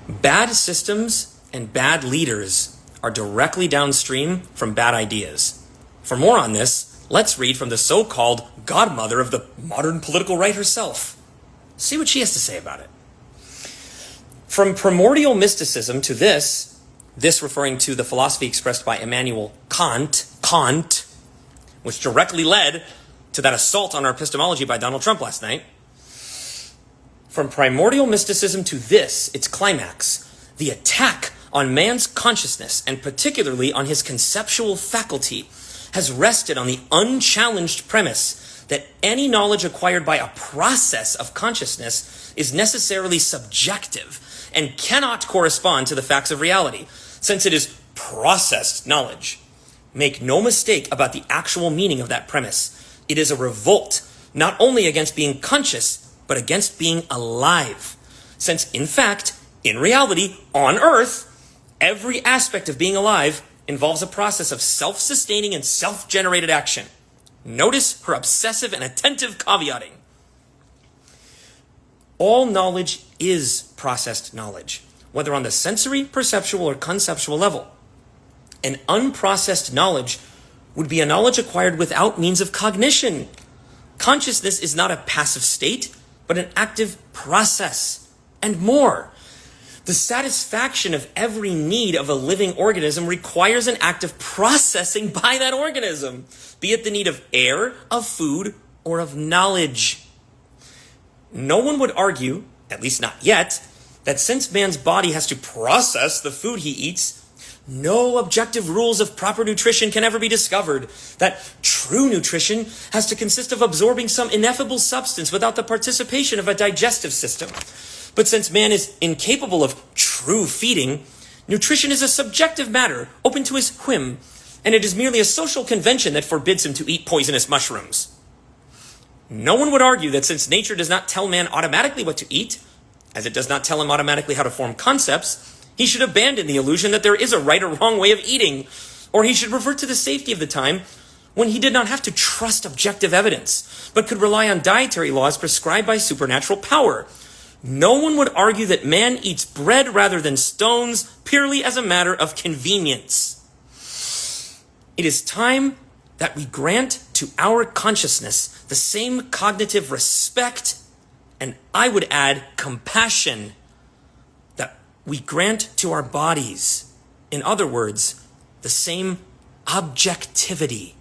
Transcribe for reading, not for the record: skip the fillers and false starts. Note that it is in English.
Bad systems and bad leaders are directly downstream from bad ideas. For more on this, let's read from the so-called godmother of the modern political right herself. See what she has to say about it. From primordial mysticism to this referring to the philosophy expressed by Immanuel Kant, which directly led to that assault on our epistemology by Donald Trump last night. From primordial mysticism to this, its climax, the attack on man's consciousness, and particularly on his conceptual faculty, has rested on the unchallenged premise that any knowledge acquired by a process of consciousness is necessarily subjective and cannot correspond to the facts of reality, since it is processed knowledge. Make no mistake about the actual meaning of that premise. It is a revolt, not only against being conscious, but against being alive. Since, in fact, in reality, on Earth, every aspect of being alive involves a process of self-sustaining and self-generated action. Notice her obsessive and attentive caveating. All knowledge is processed knowledge, whether on the sensory, perceptual, or conceptual level. An unprocessed knowledge would be a knowledge acquired without means of cognition. Consciousness is not a passive state, but an active process. And more, the satisfaction of every need of a living organism requires an active processing by that organism, be it the need of air, of food, or of knowledge. No one would argue, at least not yet, that since man's body has to process the food he eats, no objective rules of proper nutrition can ever be discovered, that true nutrition has to consist of absorbing some ineffable substance without the participation of a digestive system. But since man is incapable of true feeding, nutrition is a subjective matter open to his whim, and it is merely a social convention that forbids him to eat poisonous mushrooms. No one would argue that since nature does not tell man automatically what to eat, as it does not tell him automatically how to form concepts, he should abandon the illusion that there is a right or wrong way of eating, or he should revert to the safety of the time when he did not have to trust objective evidence, but could rely on dietary laws prescribed by supernatural power. No one would argue that man eats bread rather than stones purely as a matter of convenience. It is time that we grant to our consciousness the same cognitive respect, and I would add compassion, that we grant to our bodies. In other words, the same objectivity.